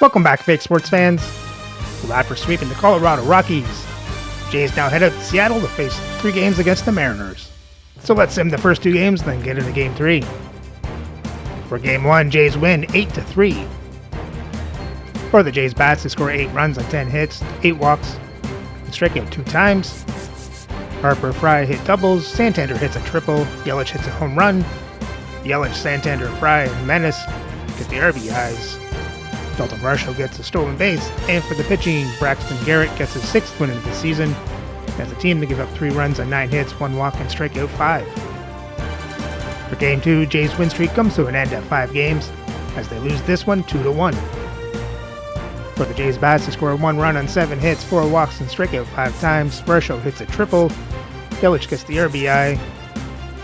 Welcome back, fake sports fans. We're for sweeping the Colorado Rockies. Jays now head out to Seattle to face 3 games against the Mariners. So let's sim the first 2 games, then get into Game 3. For Game 1, Jays win 8-3. For the Jays bats, they score 8 runs on 10 hits, 8 walks, and strike out 2 times. Harper, Fry hit doubles, Santander hits a triple, Yelich hits a home run. Yelich, Santander, Fry, and Menace get the RBIs. Dalton Varsho gets a stolen base, and for the pitching, Braxton Garrett gets his 6th win of the season. As a team, they give up 3 runs on 9 hits, 1 walk, and strike out 5. For Game 2, Jays' win streak comes to an end at 5 games, as they lose this one 2-1. For the Jays bats, they score 1 run on 7 hits, 4 walks, and strike out 5 times. Varsho hits a triple, Yelich gets the RBI.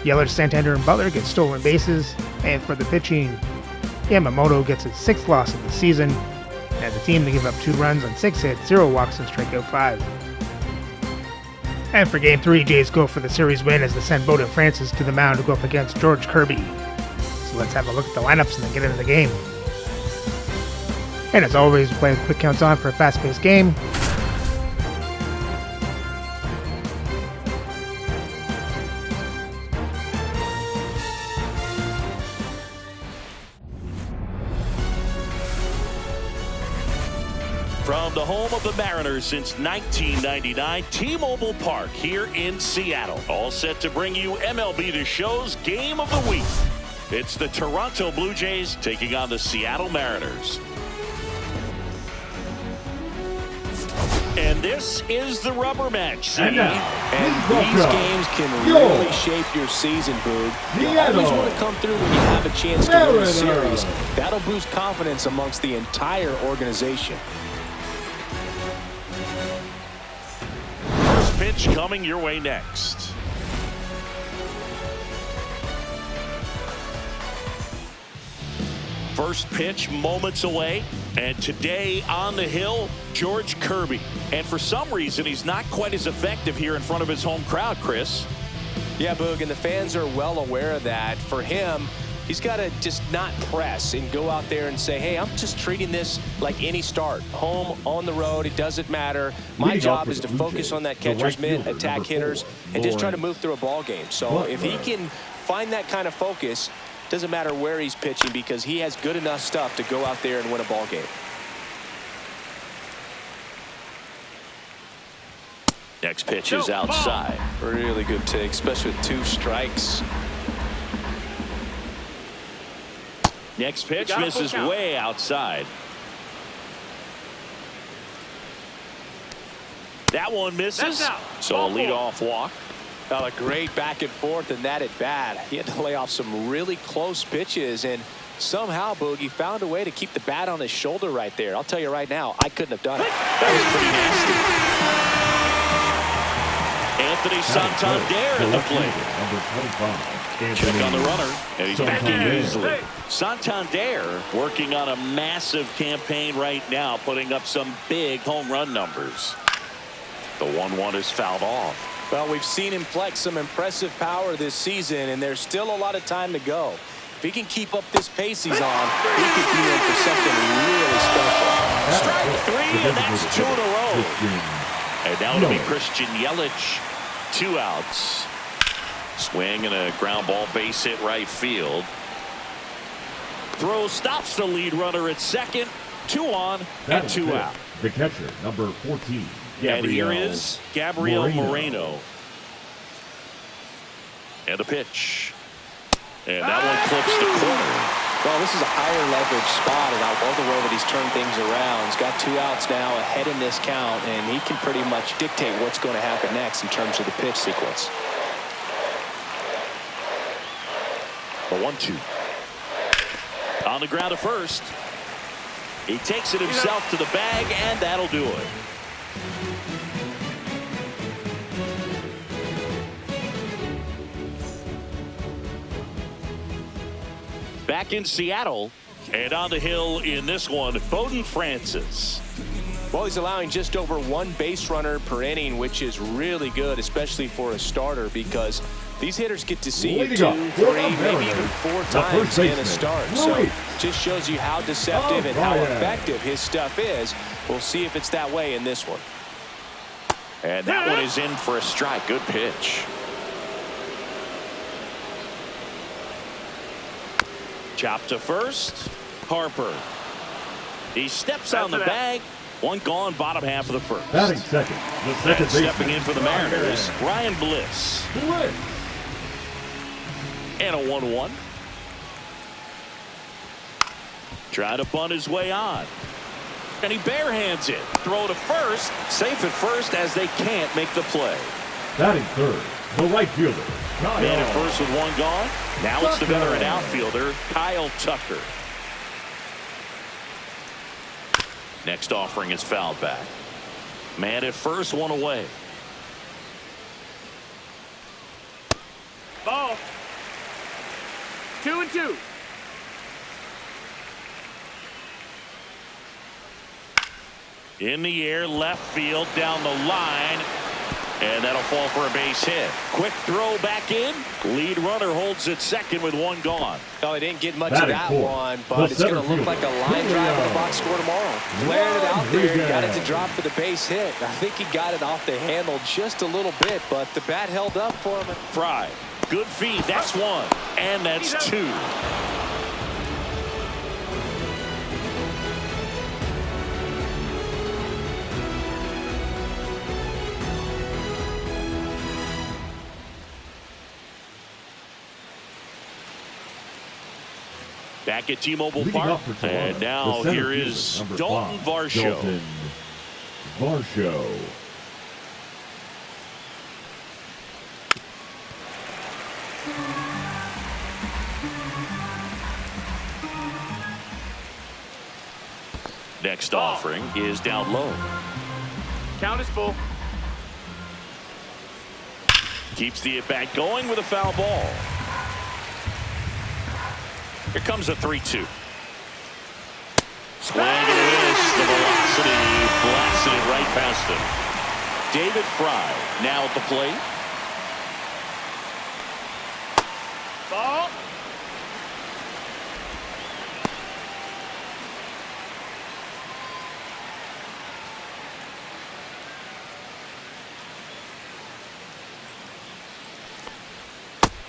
Yelich, Santander, and Butler get stolen bases, and for the pitching, Yamamoto gets his 6th loss of the season. As a team, they give up 2 runs on 6 hits, 0 walks, and strike out 5. And for Game 3, Jays go for the series win as they send Bowden Francis to the mound to go up against George Kirby. So let's have a look at the lineups and then get into the game. And as always, we play with quick counts on for a fast-paced game. From the home of the Mariners since 1999, T-Mobile Park here in Seattle. All set to bring you MLB The Show's Game of the Week. It's the Toronto Blue Jays taking on the Seattle Mariners. And this is the rubber match. And these games can really shape your season, Boog. You always want to come through when you have a chance to win a series. That'll boost confidence amongst the entire organization. First pitch coming your way next. First pitch moments away, and today on the hill, George Kirby. And for some reason, he's not quite as effective here in front of his home crowd, Chris. Yeah, Boog, and the fans are well aware of that. For him, he's got to just not press and go out there and say, hey, I'm just treating this like any start. Home, on the road, it doesn't matter. My job is to focus on that catcher's mitt, attack hitters, and just try to move through a ball game. So if he can find that kind of focus, doesn't matter where he's pitching because he has good enough stuff to go out there and win a ball game. Next pitch is outside. Really good take, especially with 2 strikes. Next pitch misses way outside. That one misses. So a leadoff walk. A great back and forth and that at bat. He had to lay off some really close pitches, and somehow Boogie found a way to keep the bat on his shoulder right there. I'll tell you right now, I couldn't have done it. That was pretty nasty. Anthony Santander in the plate. Check on the runner, and he's back in easily. Santander working on a massive campaign right now, putting up some big home run numbers. The 1-1 is fouled off. Well, we've seen him flex some impressive power this season, and there's still a lot of time to go. If he can keep up this pace he's on, he could be in for something really special. Strike 3, and that's 2 in a row. And now it'll be Christian Yelich. 2 outs. Swing and a ground ball base hit right field. Throw stops the lead runner at second. 2 on and 2 out. The catcher, number 14. And here is Gabriel Moreno. And the pitch. And that one clips the corner. Well, this is a higher leverage spot, and I love the way that he's turned things around. He's got 2 outs now ahead in this count, and he can pretty much dictate what's going to happen next in terms of the pitch sequence. The 1-2. On the ground at first. He takes it himself to the bag, and that'll do it. Back in Seattle, and on the hill in this one, Bowden Francis. Well, he's allowing just over 1 base runner per inning, which is really good, especially for a starter, because these hitters get to see you 2, 3, maybe even 4 times in a start. So just shows you how deceptive and how effective his stuff is. We'll see if it's that way in this one. And that one is in for a strike. Good pitch. Chop to first. Harper. He steps on the bag. 1 gone, bottom half of the first. Batting second. The second baseman. Stepping in for the Mariners, Ryan Bliss. And a 1-1. Trying to bunt his way on. And he barehands it. Throw to first. Safe at first as they can't make the play. Batting third. The right fielder. Man at first with 1 gone. Now it's the veteran outfielder, Kyle Tucker. Next offering is fouled back. Man at first, 1 away. Ball. 2-2. In the air, left field, down the line. And that'll fall for a base hit. Quick throw back in. Lead runner holds at second with 1 gone. No, he didn't get much of that one, but it's going to look like a line drive in the box score tomorrow. Flared it out there, he got it to drop for the base hit. I think he got it off the handle just a little bit, but the bat held up for him. Fry, good feed, that's 1, and that's 2. Back at T-Mobile Park, and now here is Dalton Varsho. Next offering is down low. Count is full. Keeps the at-bat going with a foul ball. Here comes a 3-2. Swing and a miss. The velocity blasted it right past him. David Fry now at the plate. Ball.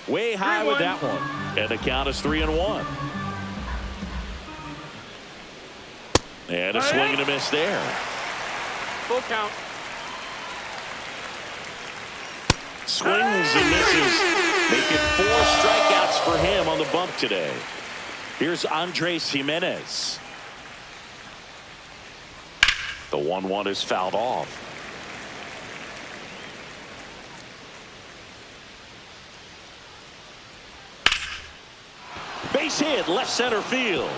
Way high with that one. And the count is 3-1. And a swing and a miss there. Full count. Swings and misses. Make it 4 strikeouts for him on the bump today. Here's Andres Jimenez. The 1-1 is fouled off. Base hit, left center field.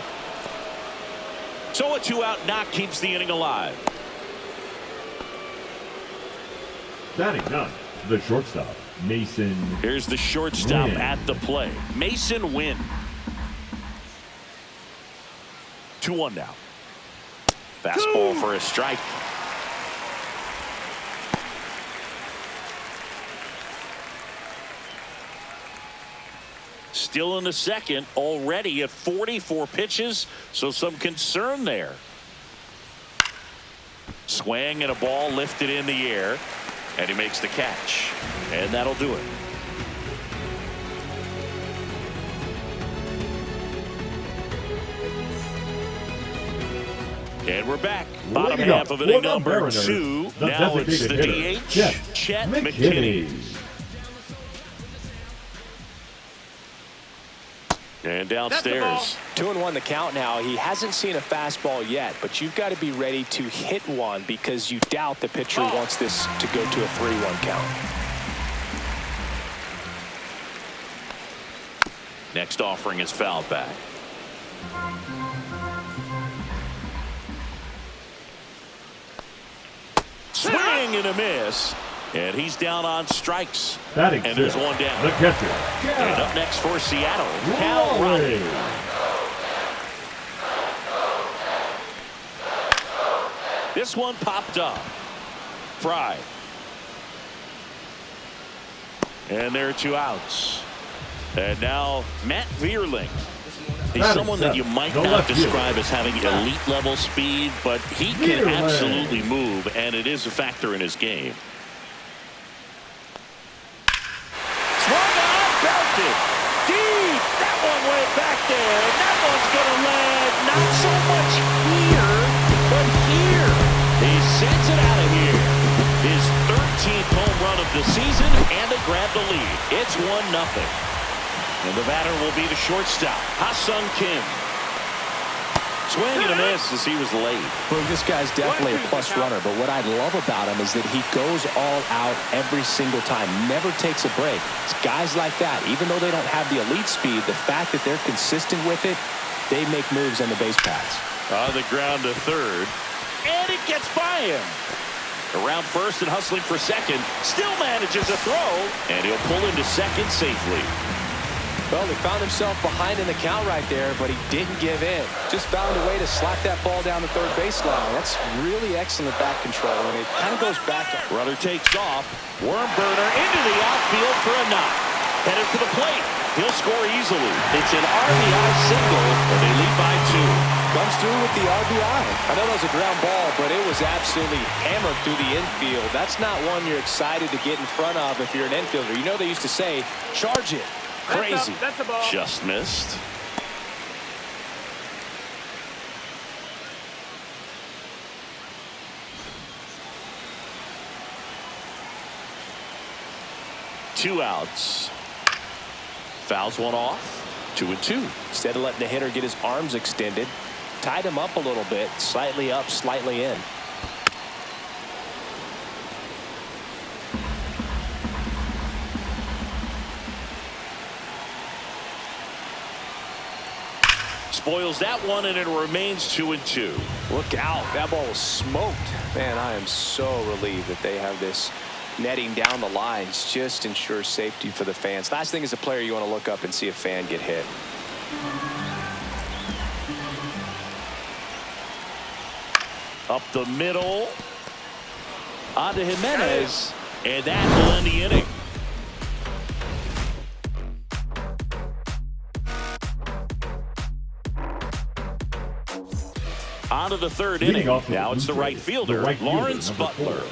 So a 2-out knock keeps the inning alive. Batting 9, the shortstop, Mason. Here's the shortstop Wynn. at the play. Mason Wynn. 2-1 now. Fastball for a strike. Still in the second, already at 44 pitches, so some concern there. Swing and a ball lifted in the air, and he makes the catch, and that'll do it. And we're back. Bottom half of inning number 2. Now it's the DH, Chet McKinney. And downstairs. 2-1 the count now. He hasn't seen a fastball yet, but you've got to be ready to hit one because you doubt the pitcher wants this to go to a 3-1 count. Next offering is fouled back. Swing and a miss. And he's down on strikes. Batting and there's 1 down. The catcher. And up next for Seattle, Cal Raleigh. This one popped up. Fry. And there are 2 outs. And now Matt Vierling. He's someone that you might not describe as having elite level speed, but he can absolutely move, and it is a factor in his game. Swung on, belted. Deep. That one went back there. And that one's going to land not so much here, but here. He sends it out of here. His 13th home run of the season, and they grab the lead. It's 1-0. And the batter will be the shortstop, Ha-Sung Kim. Swing and a miss as he was late. Well, this guy's definitely a plus runner, but what I love about him is that he goes all out every single time, never takes a break. It's guys like that, even though they don't have the elite speed, the fact that they're consistent with it, they make moves on the base paths. On the ground to third, and it gets by him. Around first and hustling for second, still manages a throw, and he'll pull into second safely. Well, he found himself behind in the count right there, but he didn't give in. Just found a way to slap that ball down the third baseline. That's really excellent back control, and it kind of goes back to... Runner takes off. Worm burner into the outfield for a knock. Headed for the plate. He'll score easily. It's an RBI single, and they lead by 2. Comes through with the RBI. I know that was a ground ball, but it was absolutely hammered through the infield. That's not one you're excited to get in front of if you're an infielder. You know they used to say, charge it. Crazy. That's a ball. Just missed. Two outs. Fouls one off. 2-2. Instead of letting the hitter get his arms extended, tied him up a little bit, slightly up, slightly in. Spoils that one, and it remains 2-2. Look out. That ball was smoked. Man, I am so relieved that they have this netting down the lines. Just ensures safety for the fans. Last thing as a player, you want to look up and see a fan get hit. Up the middle. On to Jimenez. And that will end the inning. On to the third inning. Now it's the right fielder, Lawrence Butler.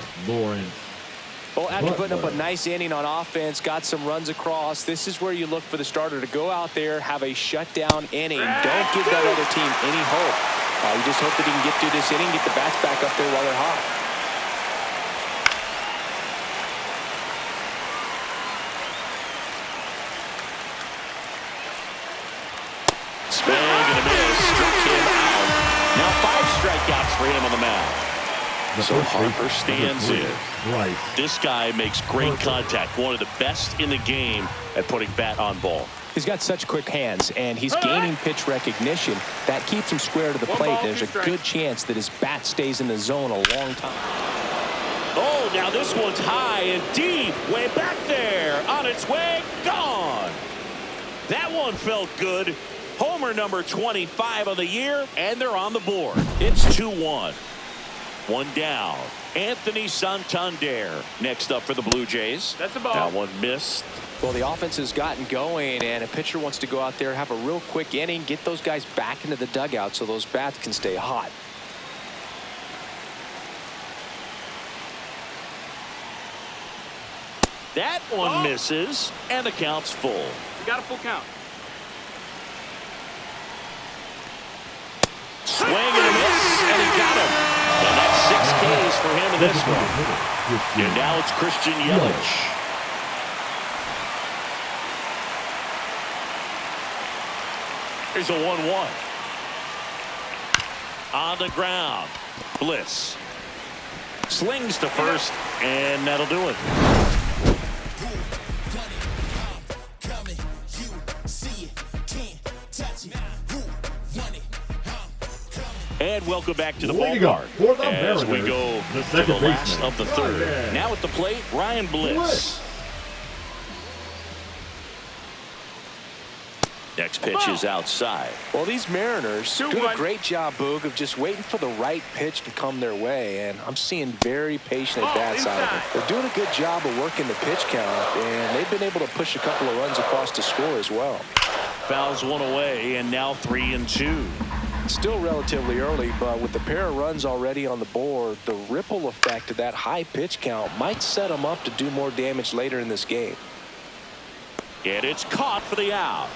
Well, after putting up a nice inning on offense, got some runs across, this is where you look for the starter to go out there, have a shutdown inning. Don't give that other team any hope. You just hope that he can get through this inning, get the bats back up there while they're hot. Swing and a miss. Struck him out. Now 5 strikeouts for him on the mound. So Harper stands in. Right. This guy makes great contact. One of the best in the game at putting bat on ball. He's got such quick hands, and he's gaining pitch recognition. That keeps him square to the plate. There's a good chance that his bat stays in the zone a long time. Oh, now this one's high and deep. Way back there. On its way. Gone. That one felt good. Homer number 25 of the year, and they're on the board. It's 2-1. One down. Anthony Santander next up for the Blue Jays. That's a ball. That one missed. Well, the offense has gotten going, and a pitcher wants to go out there, have a real quick inning, get those guys back into the dugout so those bats can stay hot. That one misses, and the count's full. You got a full count. Swing and a miss, and he got him. And that's 6 Ks for him in this one. And now it's Christian Yelich. Here's a 1-1. On the ground. Bliss. Slings to first, and that'll do it. And welcome back to the ballpark as we go to the last of the third. Now at the plate, Ryan Bliss. Next pitch is outside. Well, these Mariners do a 2-1. great job, Boog, of just waiting for the right pitch to come their way, and I'm seeing very patient at-bats out of them. They're doing a good job of working the pitch count, and they've been able to push a couple of runs across the score as well. Fouls one away, and now 3-2. Still relatively early, but with the pair of runs already on the board, the ripple effect of that high pitch count might set them up to do more damage later in this game. And it's caught for the out.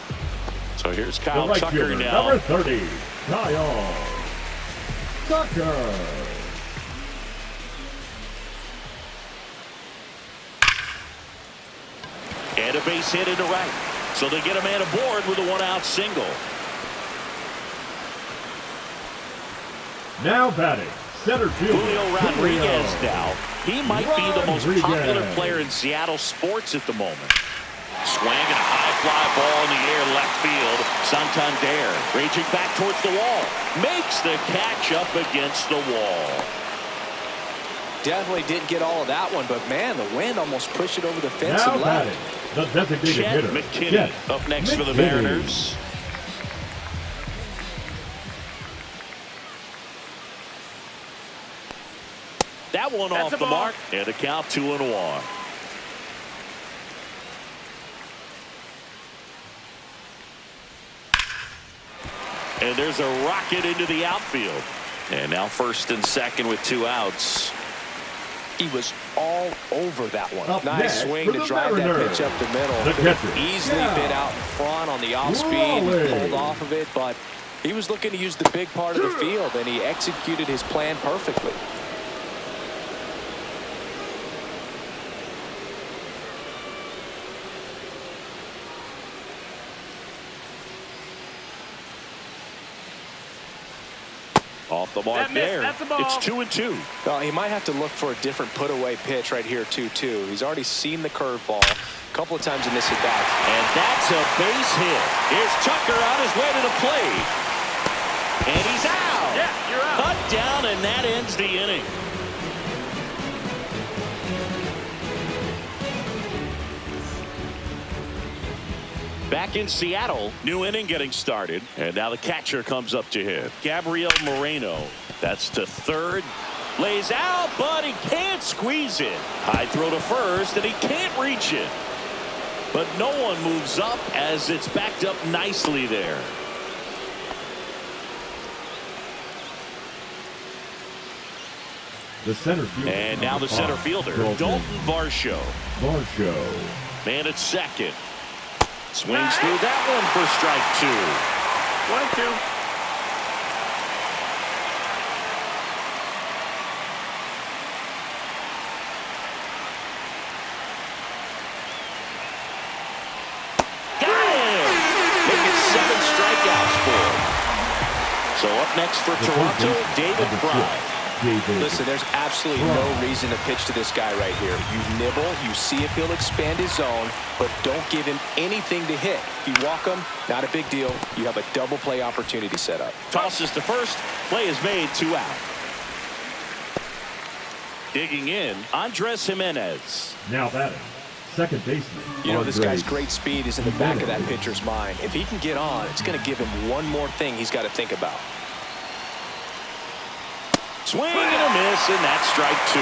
So here's Kyle The right Tucker fielder, now. number 30, Kyle Tucker. And a base hit into right. So they get a man aboard with a one-out single. Now batting, center fielder, Julio Rodriguez now. He might be the most Rodriguez. popular player in Seattle sports at the moment. Swing and a high fly ball in the air left field. Santander raging back towards the wall. Makes the catch up against the wall. Definitely didn't get all of that one, but man, the wind almost pushed it over the fence Now and left. batting, the designated Chet hitter, McKinney Chet up next for the McKinney. Mariners. That one That's off a the ball. mark, and a count 2-1. And there's a rocket into the outfield. And now first and second with 2 outs. He was all over that one. Up Nice next swing for to the drive that Mariners, pitch up the middle. the catcher, Easily yeah. bit out in front on the off speed, Rolling. pulled off of it, but he was looking to use the big part of the field, and he executed his plan perfectly. Off the mark That missed. there. That's a ball. It's 2-2. Well, he might have to look for a different put-away pitch right here, 2-2. He's already seen the curveball a couple of times in this at-bat. And that's a base hit. Here's Tucker on his way to the plate. And he's out. Yeah, you're out. Cut down, and that ends the inning. Back in Seattle, new inning getting started. And now the catcher comes up to hit. Gabriel Moreno. That's to third. Lays out, but he can't squeeze it. High throw to first, and he can't reach it. But no one moves up as it's backed up nicely there. The center fielder. And now the number center 5, fielder, Dalton Varsho. Varsho. Man at second. Swings through that one for strike 2. 1-2. Got him! Making 7 strikeouts for him. So up next for The Toronto, third base, David number Fry. 6, David Listen, there's absolutely no reason to pitch to this guy right here. You nibble, you see if he'll expand his zone, but don't give him anything to hit. If you walk him, not a big deal. You have a double play opportunity set up. Tosses to first. Play is made, 2 out. Digging in, Andres Jimenez. Now batting, second baseman. You know, this guy's Andres great speed is in the back of that pitcher's mind. If he can get on, it's going to give him one more thing he's got to think about. Swing and a miss, and that's strike 2.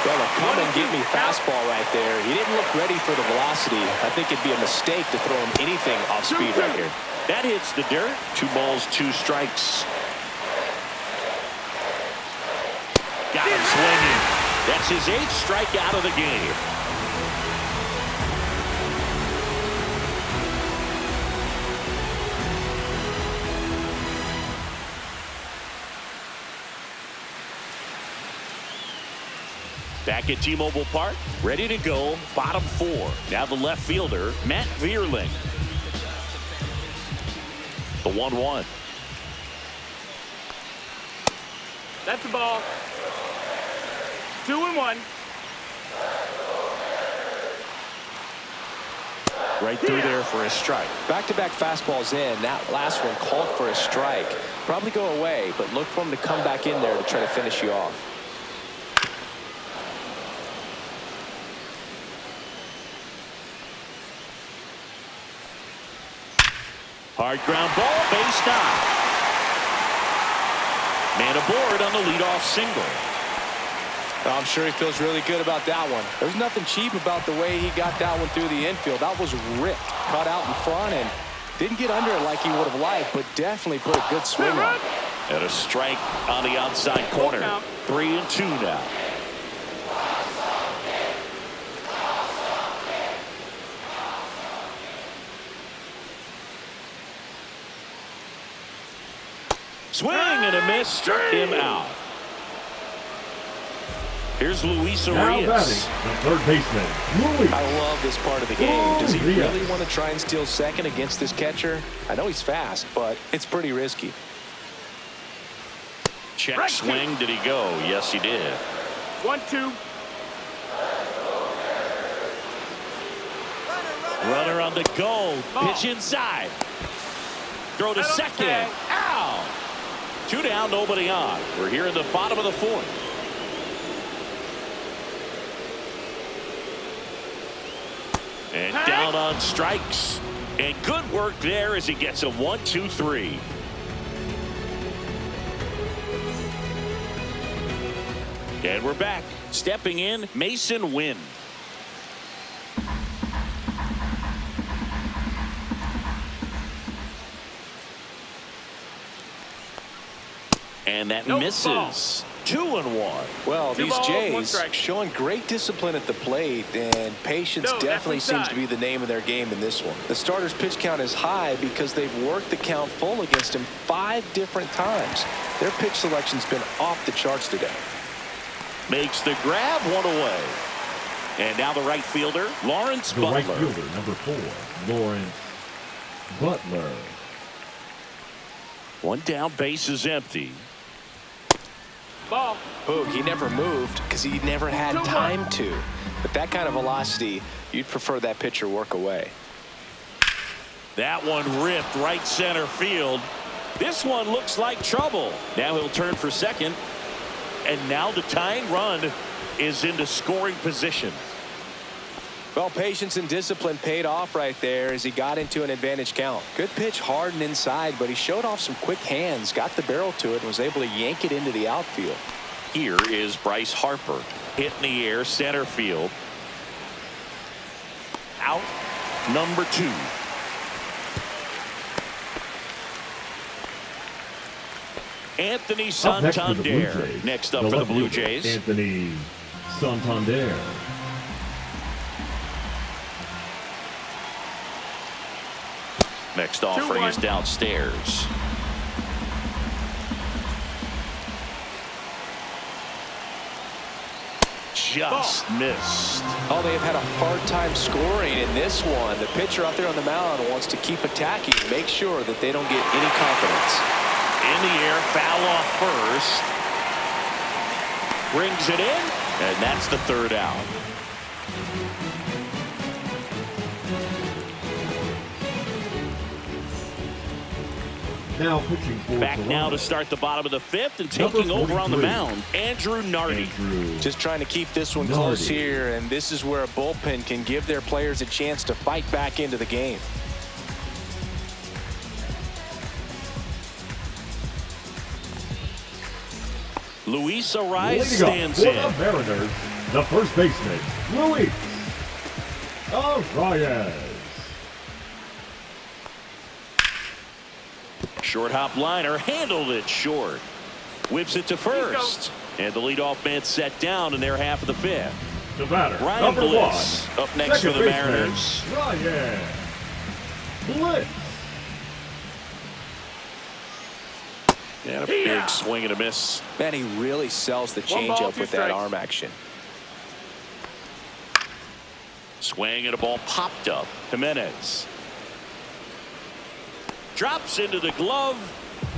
Well, a come and get me fastball right there. He didn't look ready for the velocity. I think it'd be a mistake to throw him anything off speed right here. That hits the dirt. 2 balls, 2 strikes. Got him swinging. That's his 8th strikeout of the game. Back at T-Mobile Park, ready to go, bottom 4. Now the left fielder, Matt Vierling. The 1-1. That's the ball. 2-1. Right through there for a strike. Back-to-back fastballs in. That last one called for a strike. Probably go away, but look for him to come back in there to try to finish you off. Hard ground ball, base knock. Man aboard on the leadoff single. I'm sure he feels really good about that one. There's nothing cheap about the way he got that one through the infield. That was ripped, cut out in front, and didn't get under it like he would have liked, but definitely put a good swing on it. And a strike on the outside corner. 3-2 now. Swing and a miss, struck him out. Here's Luis Now Arias. batting, the third baseman, Luis. I love this part of the game. Does he Arias. really want to try and steal second against this catcher? I know he's fast, but it's pretty risky. Check swing. Did he go? Yes, he did. 1-2. Runner on the go. Pitch inside. Throw to second. Ow! 2 down, nobody on. We're here in the bottom of the fourth. And down on strikes. And good work there as he gets a 1-2-3. And we're back. Stepping in, Mason Wynn. And that misses. 2-1. Well, Two these balls, one Jays strike. showing great discipline at the plate, and patience definitely that's seems inside. to be the name of their game in this one. The starter's pitch count is high because they've worked the count full against him 5 different times. Their pitch selection's been off the charts today. Makes the grab, 1 away. And now the right fielder, Lawrence The Butler. right fielder, number 4, Lawrence Butler. 1 down, base is empty. Ball. Boog, he never moved because he never had 2-1. time to. But that kind of velocity, you'd prefer that pitcher work away. That one ripped right center field. This one looks like trouble. Now he'll turn for second. And now the tying run is into scoring position. Well, patience and discipline paid off right there as he got into an advantage count. Good pitch, hard and inside, but he showed off some quick hands, got the barrel to it, and was able to yank it into the outfield. Here is Bryce Harper. Hit in the air, center field. Out, number 2. Anthony Up next for the Blue Santander. Jays, Next up for the left Blue fielder, Jays. Anthony Santander. Next offering is downstairs. Just missed. Oh, they have had a hard time scoring in this one. The pitcher out there on the mound wants to keep attacking, make sure that they don't get any confidence. In the air, foul off first. Brings it in, and that's the 3rd out. Now pitching for Back now Toronto. to start the bottom of the 5th and Number taking over on the 43. mound, Andrew Nardi. Andrew. Just trying to keep this one close here, and this is where a bullpen can give their players a chance to fight back into the game. Luis Arias Leading up stands for in. the Mariners, the first baseman, Luis Arias. Short hop liner, handled it short. Whips it to first. And the leadoff man set down in their half of the 5th. The batter, Ryan number Bliss 1. up next for Second the baseman, Mariners. Ryan Bliss. And a big swing and a miss. Man, he really sells the One ball, changeup 2 with that strikes. arm action. Swing and a ball popped up. Jimenez. Drops into the glove.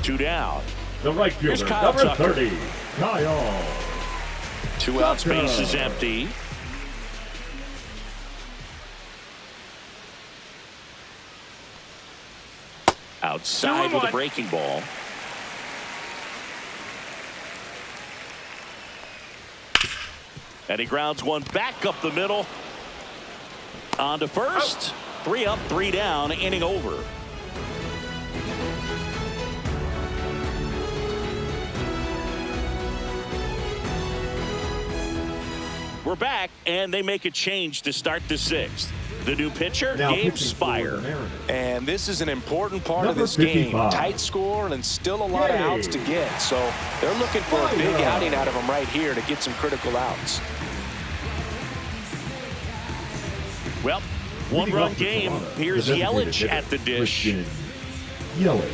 2 down. The right Here's fielder, Kyle number Tucker. 30, Kyle. 2 outs, Tucker. base is empty. Outside with a 2-1. breaking ball. And he grounds one back up the middle. On to first. 3 up, 3 down, inning over. We're back, and they make a change to start the 6th. The new pitcher, Now Gabe pitching for Spire. the Mariners. And this is an important part of Number this game. 55. Tight score and still a lot of outs to get. So they're looking for a big outing out of him right here to get some critical outs. Well, one-run game. Here's Yelich at the dish. Yelich.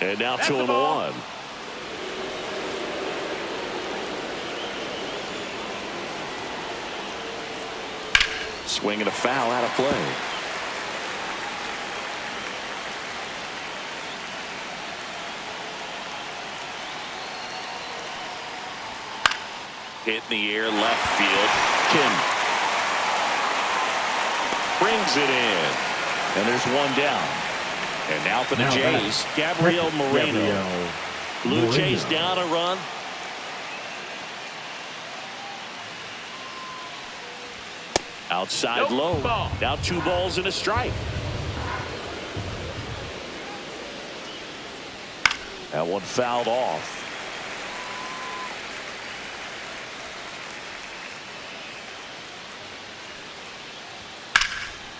And now That's 2-1. Swing and a foul out of play. Hit in the air, left field. Kim brings it in. And there's one down. And now for the Jays, Gabriel Moreno. Blue Jays down a run. Outside low. Now 2 balls and a strike. That one fouled off.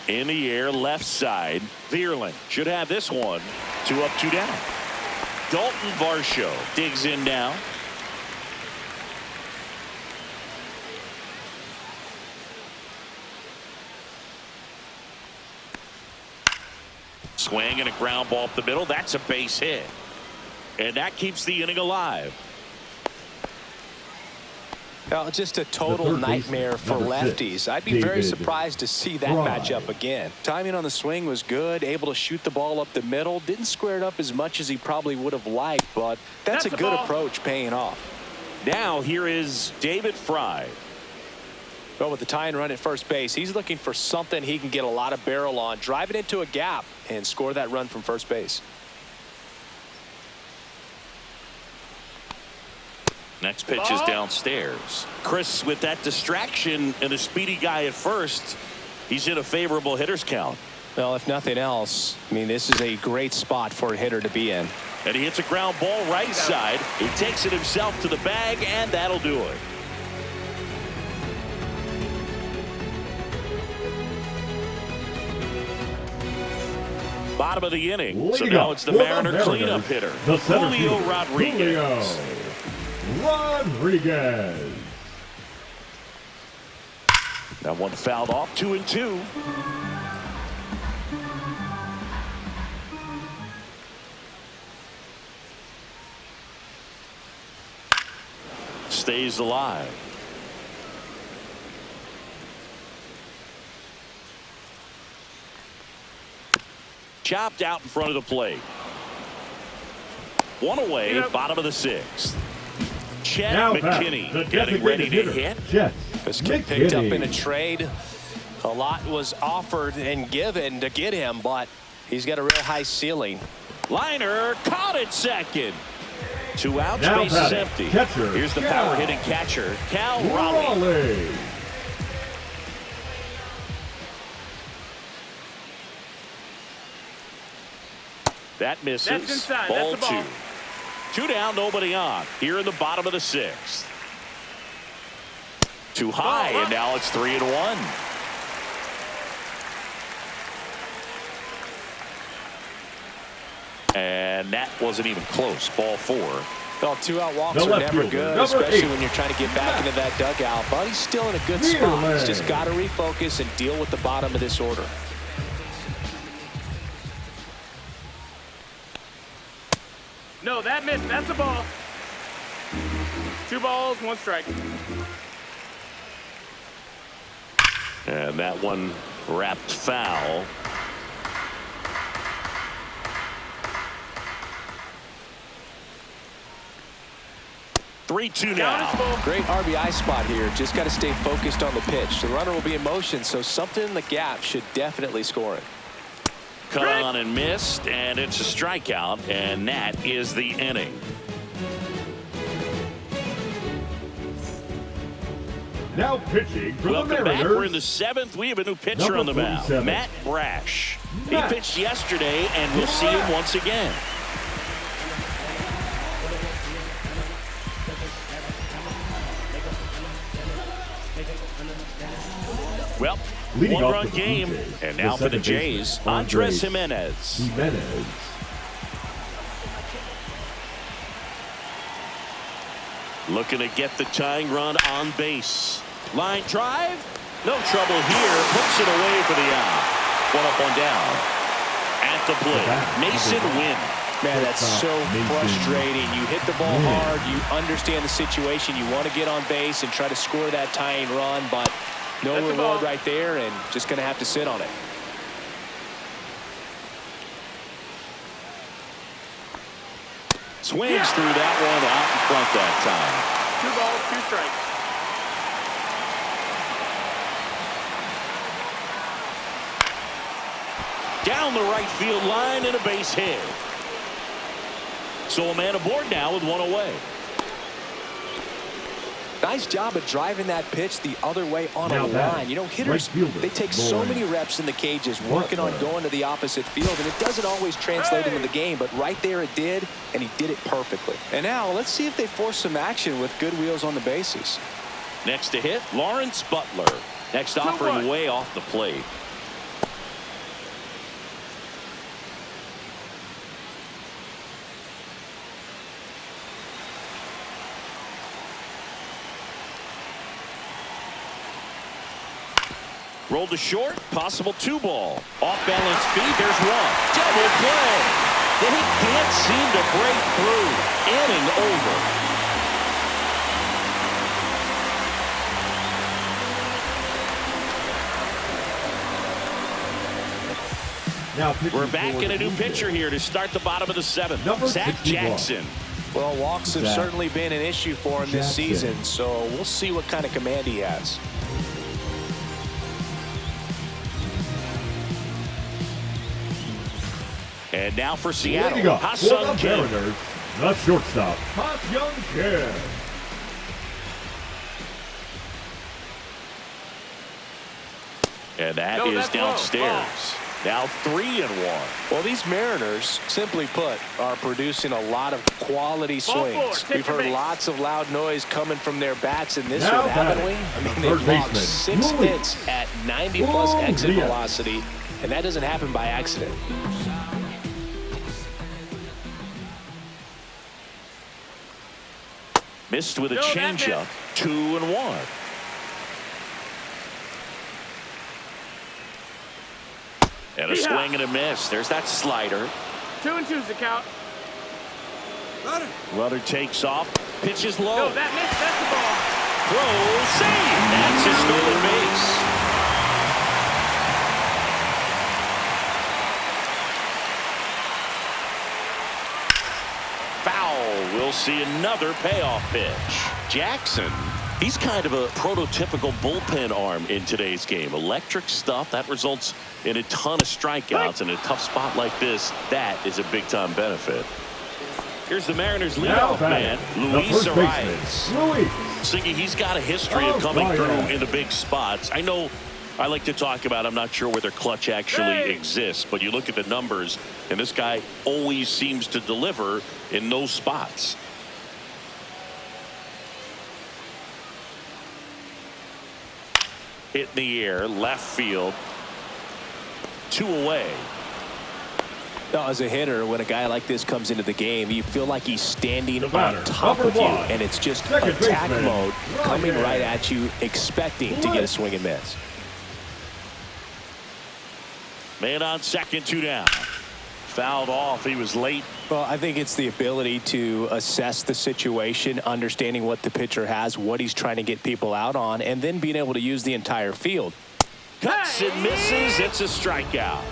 In the air, left side. Vierling should have this one. 2 up, 2 down. Dalton Varsho digs in now. Swing and a ground ball up the middle. That's a base hit. And that keeps the inning alive. Well, just a total nightmare for lefties. I'd be very surprised to see that matchup again. Timing on the swing was good, able to shoot the ball up the middle. Didn't square it up as much as he probably would have liked, but that's a good approach paying off. Now here is David Fry. Well, with the tying run at first base, he's looking for something he can get a lot of barrel on, drive it into a gap, and score that run from first base. Next pitch is downstairs. Chris, with that distraction and a speedy guy at first, he's in a favorable hitter's count. Well, if nothing else, I mean, this is a great spot for a hitter to be in. And he hits a ground ball right side. He takes it himself to the bag, and that'll do it. Bottom of the inning. So now it's the Mariner cleanup hitter, Julio Rodriguez. Rodriguez. That one fouled off. 2-2. Stays alive. Chopped out in front of the plate. One away, bottom of the 6th. Chet McKinney getting ready to hit. This kid picked up in a trade. A lot was offered and given to get him, but he's got a real high ceiling. Liner caught at second. 2 outs, base is empty. Here's the power hitting catcher, Cal Raleigh. That misses. Ball 2. 2 down, nobody on. Here in the bottom of the 6th. Too high, and now it's 3-1. And that wasn't even close. Ball 4. Well, 2-out walks are never good, especially when you're trying to get back into that dugout. But he's still in a good spot. He's just got to refocus and deal with the bottom of this order. No, that missed. That's a ball. 2 balls, 1 strike. And that one wrapped foul. Three-2 now. Great RBI spot here. Just got to stay focused on the pitch. The runner will be in motion, so something in the gap should definitely score it. Cut on and missed, and it's a strikeout, and that is the inning. Now pitching for Welcome the back. Mariners. We're in the 7th. We have a new pitcher on the mound, Matt Brash. He pitched yesterday, and we'll see him once again. Well, Leading off one-run for the game, Blue Jays, and now the for the second Jays, baseman, Andres Jimenez. Looking to get the tying run on base. Line drive. No trouble here. Puts it away for the out. One up, one down. At the plate, Mason Wynn. Man, that's so frustrating. You hit the ball hard. You understand the situation. You want to get on base and try to score that tying run, but no reward right there, and just going to have to sit on it. Swings through that one out in front that time. 2 balls, 2 strikes. Down the right field line and a base hit. So a man aboard now with one away. Nice job of driving that pitch the other way on a line. You know, hitters, they take so many reps in the cages working on going to the opposite field, and it doesn't always translate into the game, but right there it did, and he did it perfectly. And now let's see if they force some action with good wheels on the bases. Next to hit, Lawrence Butler. Next offering way off the plate. Rolled to short, possible 2-ball. Off balance feed, there's one. Double play. They can't seem to break through. Inning over. Now we're back in a new pitcher here to start the bottom of the 7th. Zach Jackson. Well, walks have certainly been an issue for him this season, so we'll see what kind of command he has. And now for Seattle, Ha-Seong Kim. The shortstop, Ha-Seong Kim. And that is downstairs. Now 3-1. Well, these Mariners, simply put, are producing a lot of quality swings. We've heard lots of loud noise coming from their bats in this one, haven't we? I mean, they've logged 6 hits at 90-plus exit velocity, and that doesn't happen by accident. Missed with a changeup. 2-1. And a swing and a miss. There's that slider. 2-2's the count. Runner takes off. Pitches low. No, that missed. That's the ball. Throw. Save. That's his stolen base. Foul. We'll see another payoff pitch. Jackson. He's kind of a prototypical bullpen arm in today's game. Electric stuff that results in a ton of strikeouts in a tough spot like this. That is a big-time benefit. Here's the Mariners leadoff man, Luis Arias. Singy, he's got a history of coming through in the big spots. I know I like to talk about, I'm not sure whether clutch actually exists, but you look at the numbers, and this guy always seems to deliver in those spots. Hit in the air, left field, 2 away. Now, as a hitter, when a guy like this comes into the game, you feel like he's standing on top of you, and it's just attack mode coming right at you, expecting to get a swing and miss. Man on second, 2 down. Fouled off. He was late. Well, I think it's the ability to assess the situation, understanding what the pitcher has, what he's trying to get people out on, and then being able to use the entire field. Cuts and misses. It's a strikeout.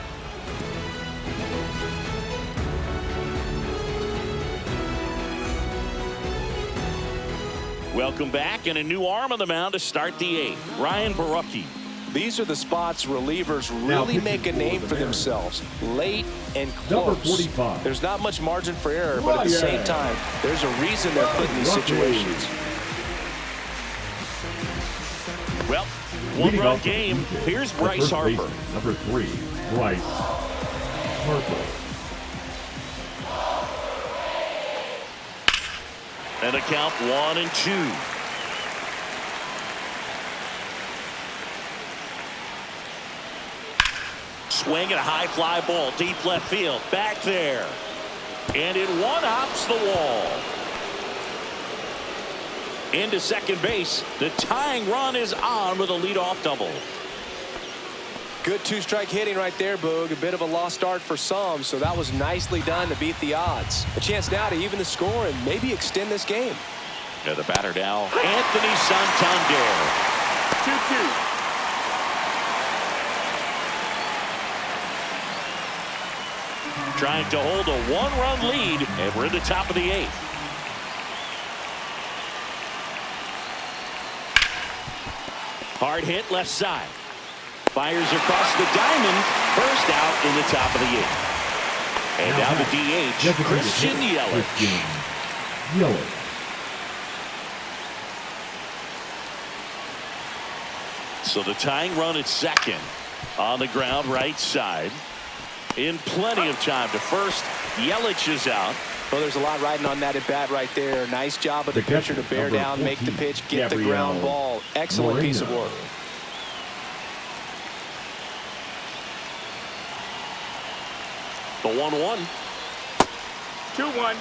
Welcome back, and a new arm on the mound to start the 8th. Ryan Borucki. These are the spots relievers really make a name for themselves. Late and close. There's not much margin for error, but at the same time, there's a reason they're put in these situations. Well, 1-run game. Here's Bryce Harper. Number 3, Bryce Harper. And a count 1-2. swing and a high fly ball deep left field. Back there. And it one-hops the wall. Into second base. The tying run is on with a leadoff double. Good two-strike hitting right there, Boog. A bit of a lost start for some, so that was nicely done to beat the odds. A chance now to even the score and maybe extend this game. Yeah, the batter now, Anthony Santander. 2-2. Trying to hold a one-run lead, and we're in the top of the 8th. Hard hit left side. Fires across the diamond. First out in the top of the 8th. And now the DH, Christian Yelich. So the tying run at second. On the ground right side. In plenty of time to first. Yelich is out. Well, there's a lot riding on that at bat right there. Nice job of the pitcher to bear down, make the pitch, get the ground ball. Excellent piece of work. The 1-1. 2-1.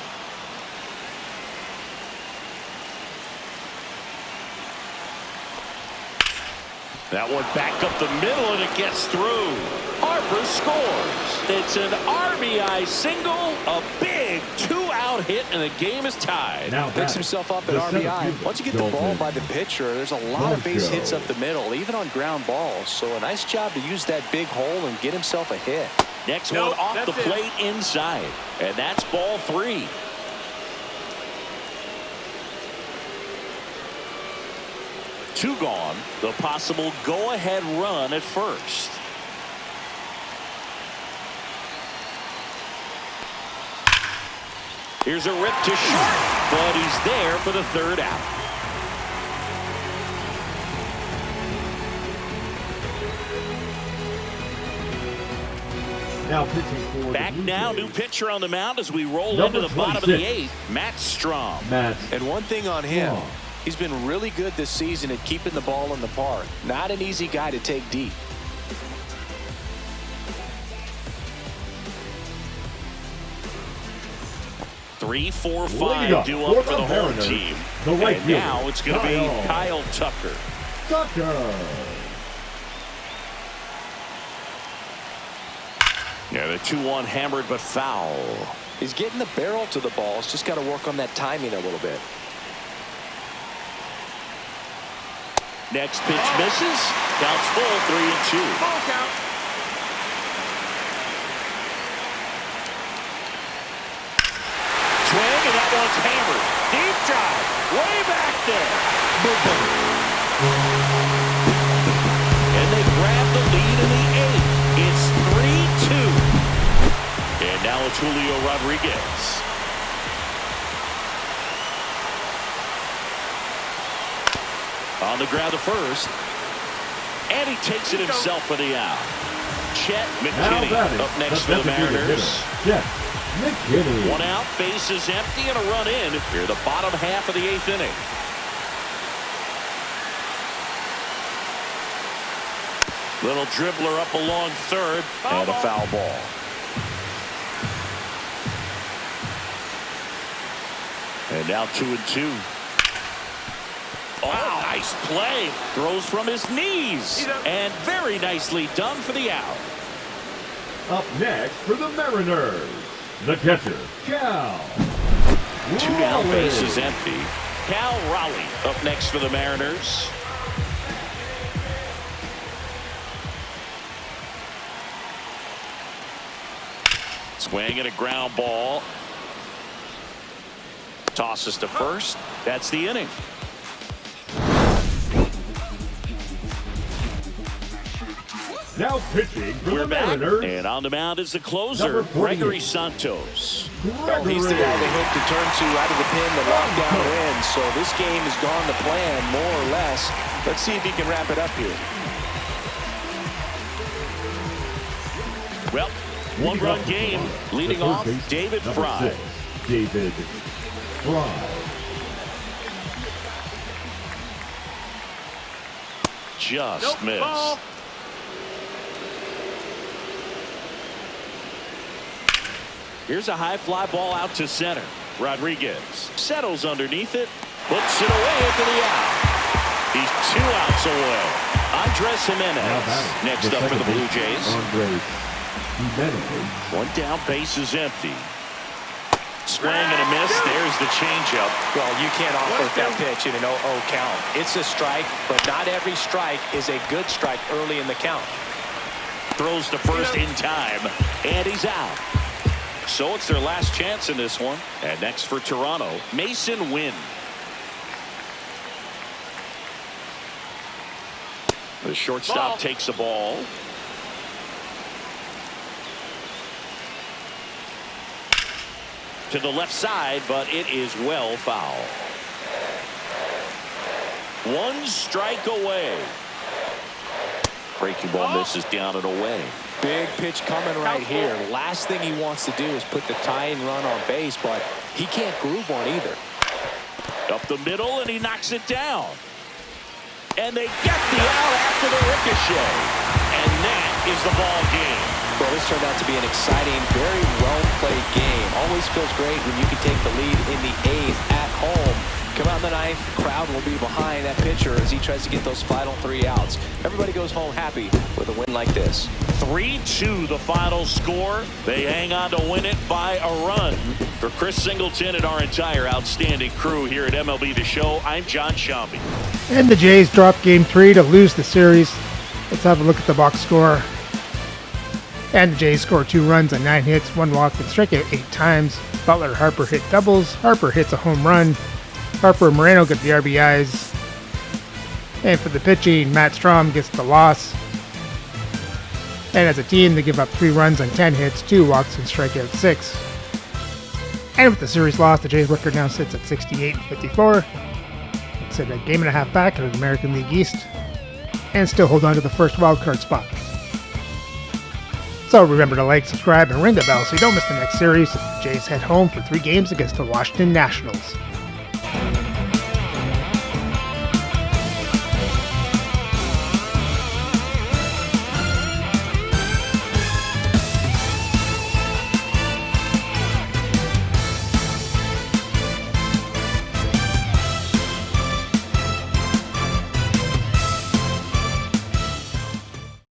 That one back up the middle, and it gets through. Harper scores. It's an RBI single, a big 2-out hit, and the game is tied. Now picks himself up at RBI. Once you get the ball by the pitcher, there's a lot of base hits up the middle, even on ground balls. So a nice job to use that big hole and get himself a hit. Next one off the plate inside, and that's ball 3. Two gone. The possible go-ahead run at first. Here's a rip to short, but he's there for the 3rd out. Now pitching for Back now, new pitcher on the mound as we roll Number into the bottom of the 26. 8th. Matt Strom. And one thing on him, he's been really good this season at keeping the ball in the park. Not an easy guy to take deep. Three, 4, 5 due up for the home team. And now it's going to be Kyle Tucker. Yeah, the 2-1 hammered but foul. He's getting the barrel to the ball. He's just got to work on that timing a little bit. Next pitch misses. Counts full, 3-2. Ball count. Swing, and that one's hammered. Deep drive. Way back there. And they grab the lead in the 8th. It's 3-2. And now it's Julio Rodriguez. On the ground to first. And he takes it himself for the out. Chet McKinney up next for the Mariners. McKinney. 1 out, base is empty, and a run in here the bottom half of the 8th inning. Little dribbler up along third, and a foul ball. And now 2-2. Oh, nice play. Throws from his knees. And very nicely done for the out. Up next for the Mariners, the catcher, Cal. 2 down, base is empty. Cal Raleigh up next for the Mariners. Swing and a ground ball. Tosses to first. That's the inning. Now pitching for We're the back, Mariners. and on the mound is the closer, Gregory Santos. Well, he's the guy they hope to turn to out of the pen to lock down a win. So this game has gone to plan, more or less. Let's see if he can wrap it up here. Well, 1-run game, leading off David Fry. David Fry. Just missed. Ball. Here's a high fly ball out to center. Rodriguez settles underneath it, puts it away for the out. He's 2 outs away. Andres Jimenez next up for the Blue Jays. One down, base is empty. Swing and a miss. There's the changeup. Well, you can't offer that pitch in an 0-0 count. It's a strike, but not every strike is a good strike early in the count. Throws to first in time, and he's out. So it's their last chance in this one. And next for Toronto, Mason Wynn. The shortstop takes the ball. To the left side, but it is well foul. 1 strike away. Breaking ball misses down and away. Big pitch coming right here. Last thing he wants to do is put the tying run on base, but he can't groove on either. Up the middle, and he knocks it down. And they get the out after the ricochet. And that is the ball game. Well, this turned out to be an exciting, very well-played game. Always feels great when you can take the lead in the 8th at home. Come out in the 9th, the crowd will be behind that pitcher as he tries to get those final 3 outs. Everybody goes home happy with a win like this. 3-2 the final score. They hang on to win it by a run. For Chris Singleton and our entire outstanding crew here at MLB The Show, I'm John Shambi. And the Jays drop Game 3 to lose the series. Let's have a look at the box score. And the Jays score 2 runs on 9 hits, 1 walk, and strike out 8 times. Butler Harper hit doubles. Harper hits a home run. Harper and Moreno get the RBIs. And for the pitching, Matt Strom gets the loss. And as a team, they give up 3 runs on 10 hits, 2 walks, and strike out 6. And with the series loss, the Jays record now sits at 68-54. It's at a game and a half back of the American League East. And still hold on to the first wildcard spot. So remember to like, subscribe, and ring the bell so you don't miss the next series. The Jays head home for 3 games against the Washington Nationals.